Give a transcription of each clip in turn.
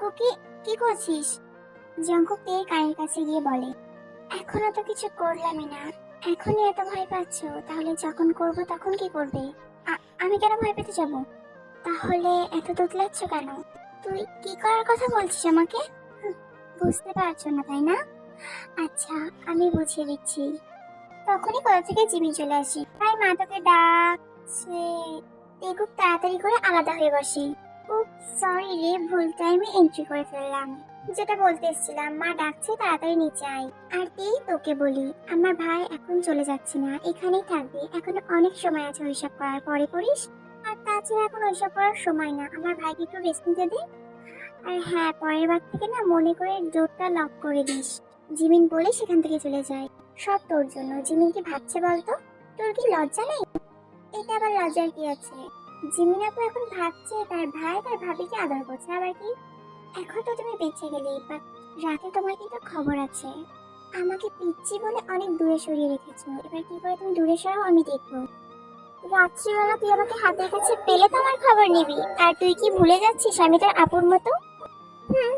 Cookie, কি করছিস? Jungkook তের কানের কাছে গিয়ে বলে, এখনো তো কিছু করলামই না, এখনই এত ভয় পাচ্ছ, তাহলে যখন করব তখন কি করবে? আমি কেন ভয় পেতে যাব? তাহলে এত তোতলাচ্ছ কেন? তুই কি করার কথা বলছিস আমাকে? হুঁ, বুঝতে পারছো না তাই না? আচ্ছা, আমি বুঝিয়ে দিচ্ছি। তখনই কোথা থেকে জিমি চলে আসে, তাই মা তোকে ডাকছে। তে খুব তাড়াতাড়ি করে আলাদা হয়ে বসে। খুব সরি রে, ভুল টাইমে এন্ট্রি করে ফেললাম। যেটা বলতে এসেছিলাম, মা ডাকছে, তাড়াতাড়ি নিচে আয়। আর তেই তোকে বলি, আমার ভাই এখন চলে যাচ্ছে না, এখানেই থাকবে, এখন অনেক সময় আছে ওইসব করার, পরে করিস। আর তাছাড়া এখন ওইসব করার সময় না, আমার ভাইকে একটু রেস্ট নিতে দে। আর হ্যাঁ, পরের বার থেকে না মনে করে ডোরটা লক করে দিস। জিমিন বলে সেখান থেকে চলে যায়। সব তোর জন্য। জিমিন কি ভাবছে বলতো? তোর কি লজ্জা নেই? এটা আবার লজ্জার কি আছে? জিমিন আপু এখন ভাবছে তার ভাই তার ভাবিকে আদর করছে, আবার কি? এখন তো তুমি বেঁচে গেলে, বাট রাতে তোমার কিন্তু খবর আছে। আমাকে পিচ্ছি বলে অনেক দূরে সরিয়ে রেখেছো, এবার কি করে তুমি দূরে সরাও আমি দেখবো। রাত্রিবেলা তুই আমাকে হাতের কাছে পেলে তো আমার খবর নিবি। আর তুই কি ভুলে যাচ্ছিস আমি তোর আপুর মতো?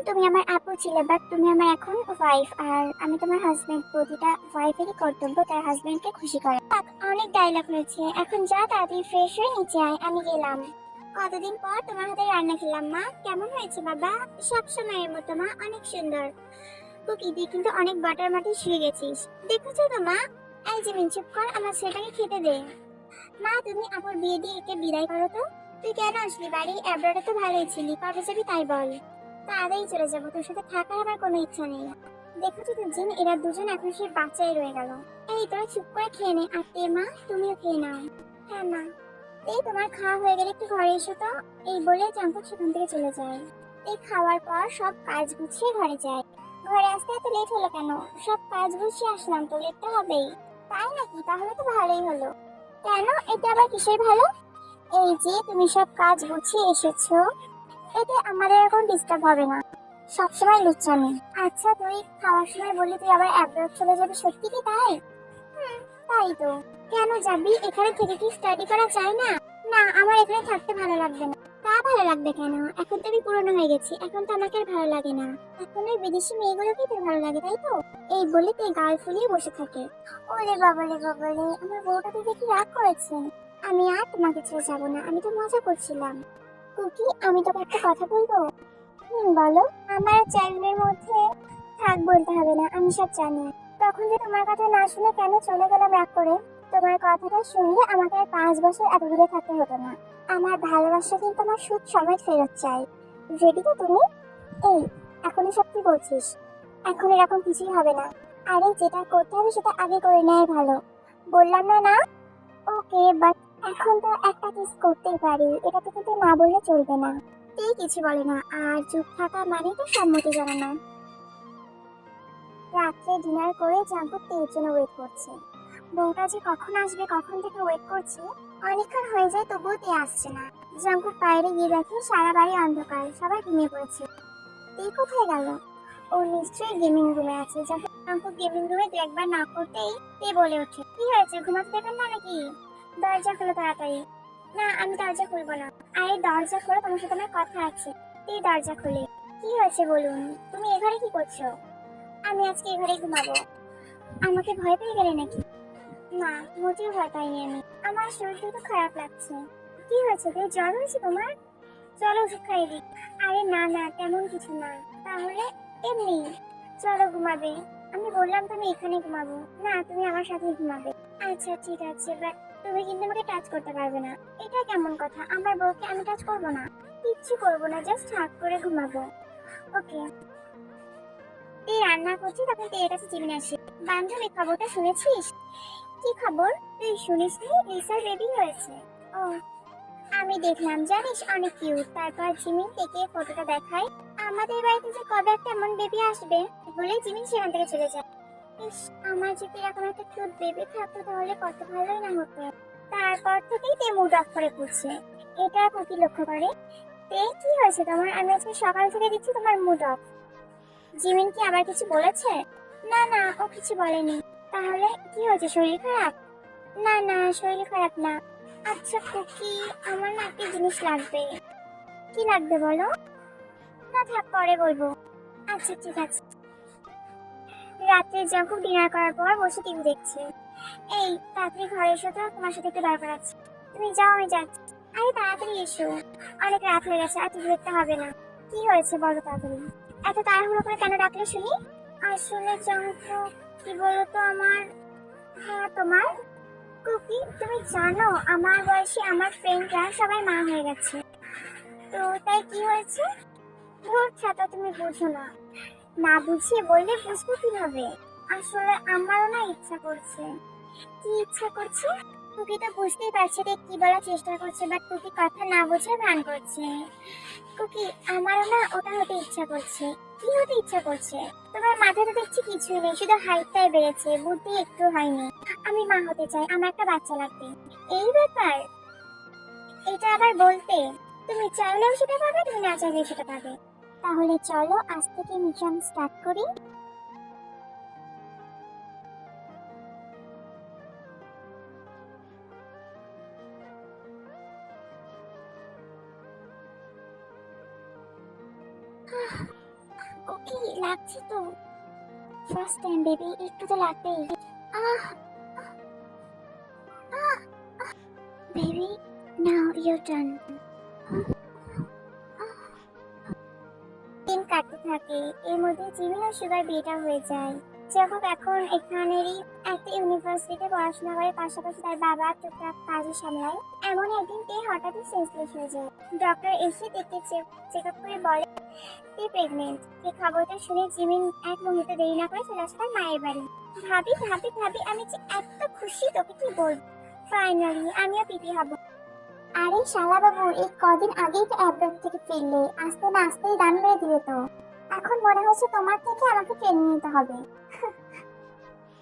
তুমি আমার আপু ছিলে, বাট তুমি আমার এখন ওয়াইফ, আর আমি তোমার হাজবেন্ড। প্রতিটা ওয়াইফেরই কর্তব্য তার হাজবেন্ডকে খুশি করা। থাক, অনেক ডায়লগ হয়েছে, এখন যা তাড়াতাড়ি ফ্রেশ হয়ে নিচে আয়, আমি গেলাম। কতদিন পর তোমার হাতে রান্না খেলাম মা, কেমন হয়েছে বাবা? সব সময়ের মতো মা, অনেক সুন্দর। কুকি, তুই কিন্তু অনেক বাটার মাটি শুয়ে গেছিস, দেখেছো তো মা? এই জিমিন, চুপ কর, আমার ছেলেটাকে খেতে দে। মা, তুমি আপুর বিয়ে দিয়ে একে বিদায় করো তো। তুই কেন আসলি বাড়ি? অ্যাব্রোডে তো ভালোই ছিলি, কবে যাবি তাই বল। তাড়াতাড়ি চলে যাবো, তোর সাথে থাকার আমার কোনো ইচ্ছা নেই। দেখেছো তো জিন, এরা দুজন এখন সে বাচ্চাই রয়ে গেল। এই তোরা চুপ করে খেয়ে নে, আর তে মা তুমিও খেয়ে নাও। হ্যাঁ মা। এই তোমার খাওয়া হয়ে গেলে একটু ঘরে এসো তো। এই বলে জাঙ্কুক সেখান থেকে চলে যায়। এই খাওয়ার পর সব কাজ গুছিয়ে ঘরে যায়। ঘরে আসতে এত লেট হলো কেন? সব কাজ গুছিয়ে আসলাম তো, লেট তো হবেই। তাই নাকি? তাহলে তো ভালোই হলো। কেন? এটা আবার কিসের ভালো? এই যে তুমি সব কাজ গুছিয়ে এসেছো, এতে আমাদের এখন ডিস্টার্ব হবে না। সবসময় লুচ্চামি। আচ্ছা, তুই খাওয়ার সময় বললি তুই আবার অ্যাব্রোড চলে যাবি, সত্যি কি তাই? তাই তো। কেন যাবি? এখানে থেকে কি স্টাডি করা যায় না? না, আমার এখানে থাকতে ভালো লাগবে না। তা ভালো লাগবে কেন? এখন তো আমি পুরনো হয়ে গেছি, এখন তো আমাকে আর ভালো লাগে না। এখন ওই বিদেশি মেয়েগুলোকেই তোর ভালো লাগে, তাই তো? এই বলে তুই গাল ফুলিয়ে বসে থাকে। ওরে বাবারে বাবারে, আমার বউটা তো দেখি রাগ করেছে। আমি আর তোমাকে ছেড়ে যাবো না, আমি তো মজা করছিলাম। কুকি, আমি তোকে একটা কথা বলবো? বলো। আমার চ্যানেলের মধ্যে থাক বলতে হবে না, আমি সব জানি। তখন যে তোমার কথা না শুনে কেন চলে গেলাম রাগ করে, তোমার কথাটা শুনলে আমাকে আর 5 বছর এত দূরে থাকতে হতো না। আমার ভালোবাসা কিন্তু আমার সুদ সমেত ফেরত চাই। রেডি তো তুমি? এই, এখনই সব কি বলছিস? এখন এরকম কিছুই হবে না। আরে যেটা করতে হবে সেটা আগে করে নেয় ভালো। বললাম না না? ওকে, বাট এখন তো একটা কিস করতেই পারি, এটা তো কিন্তু না বললে চলবে না। তেই কিছু বলে না, আর চুপ থাকা মানে তো সম্মতি জানানো। রাত্রে ডিনার করে জাঙ্কুক তের জন্য ওয়েট করছে। বউটা যে কখন আসবে কখন থেকে ওয়েট করছে, অনেকক্ষণ হয়ে যায় তবুও তে আসছে না। জাঙ্কুক বাইরে গিয়ে দেখে সারা বাড়ি অন্ধকার, সবাই ঘুমিয়ে পড়েছে। তে কোথায় গেল? ও নিশ্চয়ই গেমিং রুমে আছে। যখন জাঙ্কুক গেমিং রুমে দু একবার না করতেই তে বলে ওঠে, কি হয়েছে, ঘুমাতে দেবেন না নাকি? দরজা খোলো তাড়াতাড়ি। না, আমি দরজা খুলবো না। আরে দরজা খোলো, তোমার সাথে আমার কথা আছে। তে দরজা খুলে। কি হয়েছে বলুন, তুমি এ ঘরে কি করছো? আমি আজকে এ ঘরেই ঘুমাবো। আমাকে ভয় পেয়ে গেলে নাকি? না, মোটেও ভয় পাইনি আমি। আমার শরীরটা তো খারাপ লাগছে। কি হয়েছে রে, জ্বর হয়েছে তোমার? চলো ওষুধ খাইয়ে দিই। আরে না না, তেমন কিছু না। তাহলে এমনি। চলো ঘুমাবে। আমি বললাম তুমি এখানে ঘুমাবো না, তুমি আমার সাথে ঘুমাবে। আচ্ছা ঠিক আছে, বাট তুমি কিন্তু আমাকে টাচ করতে পারবে না। এটা কেমন কথা? আমার বউকে আমি টাচ করবো না? কিচ্ছু করবো না, জাস্ট হাত করে ঘুমাবো। ওকে। এই রান্না করছি তখন তের কাছে জিমিন আসে। বান্ধবী, খবরটা শুনেছিস? কি খবর? তুই শুনিসনি লিসার বেবি হয়েছে? ও, আমি দেখলাম, জানিস অনেক কিউট। তারপর জিমিন থেকে ফটোটা দেখায়। আমাদের বাড়িতে যে কবে একটা এমন বেবি আসবে বলে জিমিন সেখান থেকে চলে যায়। ইস, আমার যদি এরকম একটা কিউট বেবি থাকতো তাহলে কত ভালোই না হতো। তারপর থেকেই তে মুড অফ করে ঘুরছে। এটা কুকি লক্ষ্য করে। তে, কি হয়েছে তোমার? আমি আজকে সকাল থেকে দেখছি তোমার মুড অফ। জিমিন কি আবার কিছু বলেছে? না না, ও কিছু বলেনি। তাহলে কি হয়েছে, শরীর খারাপ? না না, শরীর খারাপ না। আচ্ছা কুকি, আমার না একটা জিনিস লাগবে। কি লাগবে বলো? না থাক, পরে বলবো। আচ্ছা ঠিক আছে। রাত্রে যখন ডিনার করার পর বসে টিভি দেখছে। এই তাড়াতাড়ি ঘরে এসো তো, তোমার সাথে একটু দরকার আছে। তুমি যাও, আমি যাচ্ছি। আরে তাড়াতাড়ি এসো, অনেক রাত হয়ে গেছে, আর টিভি দেখতে হবে না। কি হয়েছে বলো তাড়াতাড়ি। এত তাড়াহুড়ো করে কেন ডাকলে শুনি? আসলে জঙ্কু, কি বলতো আমার। হ্যাঁ তোমার। কুকি, তুমি জানো আমার বয়সী আমার ফ্রেন্ডরা সবাই মা হয়ে গেছে। তো তাই কি হয়েছে? ধুর ছাতা, তুমি বুঝো না। না বুঝিয়ে বললে বুঝবো কিভাবে? আসলে আমারও না ইচ্ছা করছে। কি ইচ্ছা করছে? কুকি তো বুঝতেই পারছে রে কি বলার চেষ্টা করছে, বাট কুকি কথা না বোঝার ভান করছে। কুকি, আমারও না ওটা হতে ইচ্ছা করছে। কি হতে ইচ্ছা করছে? তোমার মাথাতে দেখছি কিছুই নেই, শুধু হাইটটাই বেড়েছে, বুদ্ধি একটু হয়নি। আমি মা হতে চাই, আমার একটা বাচ্চা লাগবে। এই ব্যাপার, এটা আবার বলতে। তুমি চাইলেও সেটা পাবে, তুমি না চাইলেও সেটা পাবে। তাহলে চলো আজ থেকে মিশন স্টার্ট করি। কুকি, লাগছে তো। ফার্স্ট টাইম বেবি, একটু তো লাগবেই। আহ বেবি, নাও ইওর টার্ন। দিন কাটতে থাকে, এর মধ্যে জিমিন ও সুগার বিয়েটা হয়ে যায়। যখন এখন এখানেরই একটা ইউনিভার্সিটিতে পড়াশোনা করে, পাশাপাশি তার বাবা টুকটাক কাজে সামলায়। এমন একদিন তে হঠাৎই সেন্সলেস হয়ে যায়। ডক্টর এসে দেখতে চেক আপ করে বলে তুই প্রেগনেন্ট। এই খবরটা শুনে জিমিন এক মুহূর্তে দেরি না করে চলে আসে তার মায়ের বাড়ি। ভাবি ভাবি ভাবি, আমি যে এত খুশি, তোকে কি বলবো। ফাইনালি আমিও পিপি হব। আরে শালা বাবু, এই কদিন আগেই তো অ্যাব্রড থেকে ফিরলে, আস্তে না আস্তেই দান মেরে দিলে তো। এখন মনে হচ্ছে তোমার থেকে আমাকে ট্রেনিং নিতে হবে।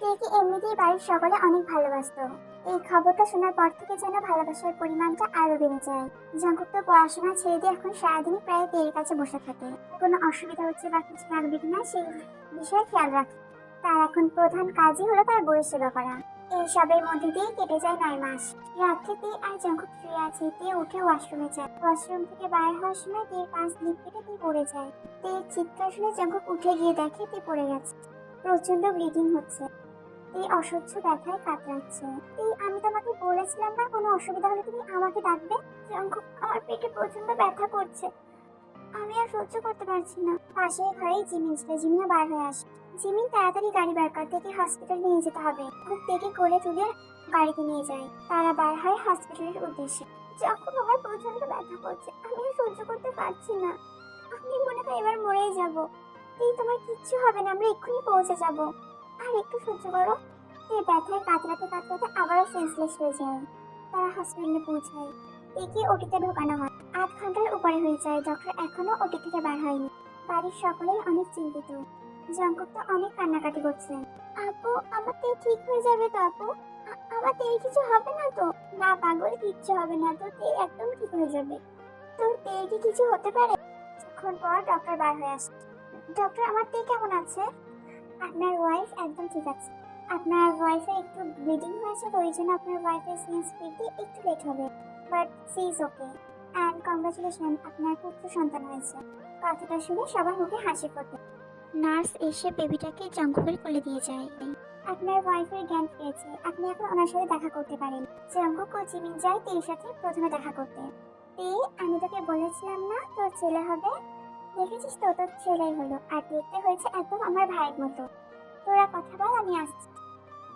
তুই এমনিতেই বাড়ির সকলে অনেক ভালোবাসতো। এই খবরটা শোনার পর থেকে যেন ভালোবাসার পরিমাণটা আরো বেড়ে যায়। জঙ্কুক তো পড়াশোনা ছেড়ে দিয়ে এখন সারাদিনই প্রায় তের কাছে বসে থাকে। কোনো অসুবিধা হচ্ছে বা কিছু লাগবে কিনা সেই বিষয়ে খেয়াল রাখে। তার এখন প্রধান কাজই হলো তার বইয়ের সেবা করা। এইসবের মধ্যে দিয়ে কেটে যায় 9 মাস। রাত্রিতে আর জঙ্কুক শুয়ে আছে, তে উঠে ওয়াশরুমে যায়। ওয়াশরুম থেকে বাইরে হওয়ার সময় তের পাশ দিক কেটে তে পড়ে যায়। তের চিৎকার শুনে জঙ্কুক উঠে গিয়ে দেখে তে পড়ে গেছে। প্রচন্ড ব্লিডিং হচ্ছে। এই অসহ্য ব্যথায় কাতরাচ্ছে। এই আমি তোমাকে বলেছিলাম না, কোনো অসুবিধা হলে তুমি আমাকে ডাকবে। জঙ্কুক, আমার পেটে প্রচন্ড ব্যথা করছে, আমি আর সহ্য করতে পারছি না। পাশের ঘরেই জিমিন ছিল, জিমিনও বার হয়ে আসে। জিমিন তাড়াতাড়ি গাড়ি বার কর, থেকে হসপিটাল নিয়ে যেতে হবে। খুব থেকে কোলে তুলে গাড়িতে নিয়ে যায়। তারা বার হয় হসপিটালের উদ্দেশ্যে। যখন আমার প্রচন্ড ব্যথা করছে, আমি আর সহ্য করতে পারছি না। আমি মনে হয় এবার মরেই যাব। এই তোমার কিচ্ছু হবে না, আমরা এক্ষুনি পৌঁছে যাব। আর একটু সহ্য করো। এই ব্যথায় কাতরাতে কাতরাতে আবারও সেন্সলেস হয়ে যায়। তারা হসপিটালে পৌঁছায়। একে ওটিতে ঢোকানো হয়। 8 ঘন্টার উপরে হয়ে যায়, ডক্টর এখনো ওটি থেকে বার হয়নি। বাড়ির সকলেই অনেক চিন্তিত। জঙ্কুক তো অনেক কান্নাকাটি করছে। আপু, আমার তো ঠিক হয়ে যাবে তো আপু? আমার তো এই কিছু হবে না তো? না পাগল, কিচ্ছু হবে না তো, তে একদম ঠিক হয়ে যাবে। তো তে কি কিছু হতে পারে? কিছুক্ষণ পর ডক্টর বার হয়ে আসে। ডক্টর, আমার তে কেমন আছে? আপনার ওয়াইফ একদম ঠিক আছে। আপনার ওয়াইফের একটু ব্লিডিং হয়েছে, তো ওই জন্য আপনার ওয়াইফের সিএস পেতে একটু লেট হবে, but she is okay. And congratulation, আপনার পুত্র সন্তান হয়েছে। কথাটা শুনে সবার মুখে হাসি ফোটে। নার্স এসে বেবিটাকে জঙ্কুকের কোলে দিয়ে যায়। আপনার ওয়াইফের জ্ঞান ফিরেছে, আপনি এখন ওনার সাথে দেখা করতে পারেন। জঙ্কুক ও জিমিন যায় তের সাথে প্রথমে দেখা করতে। তে, আমি তোকে বলেছিলাম না তোর ছেলে হবে? দেখেছিস তো, তোর ছেলেই হলো, আর দেখতে হয়েছে একদম আমার ভাইয়ের মতো। তোরা কথা বল, আমি আসছি।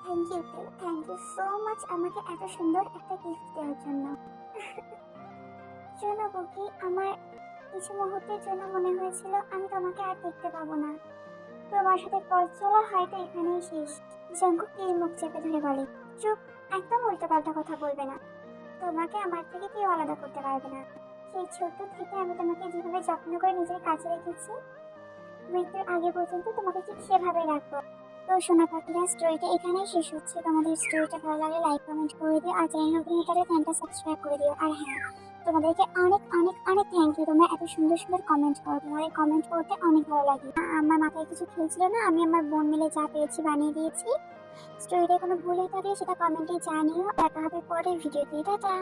থ্যাংক ইউ তে, থ্যাংক ইউ সো মাচ আমাকে এত সুন্দর একটা গিফট দেওয়ার জন্য। শোনো বুকি, আমার কিছু মুহূর্তের জন্য মনে হয়েছিল আমি তোমাকে আর দেখতে পাবো না। তোমার সাথে পথ চলা হয়তো এখানেই শেষ। জঙ্কুক এই মুখ চেপে ধরে বলে, চুপ, একদম উল্টোপাল্টা কথা বলবে না। তোমাকে আমার থেকে কেউ আলাদা করতে পারবে না। সেই ছোট্ট থেকে আমি তোমাকে যেভাবে যত্ন করে নিজের কাছে রেখেছি, মৃত্যুর আগে পর্যন্ত তোমাকে ঠিক সেভাবে রাখবো। তো সোনা পাখিরা, স্টোরিটা এখানেই শেষ হচ্ছে। তোমাদের স্টোরিটা ভালো লাগলে লাইক কমেন্ট করে দিও, আর চ্যানেল নতুন হলে চ্যানেলটা সাবস্ক্রাইব করে দিও। আর হ্যাঁ, তোমাদেরকে অনেক অনেক অনেক থ্যাংক ইউ, তোমরা এত সুন্দর সুন্দর কমেন্ট করো। তোমাদের কমেন্ট করতে অনেক ভালো লাগে। আমার মাথায় কিছু খেলছিল না, আমি আমার বোন মিলে যা পেরেছি বানিয়ে দিয়েছি। স্টোরিতে কোনো ভুল হয়ে থাকলে সেটা কমেন্টে জানিও। দেখা হবে পরের ভিডিওতে। টাটা।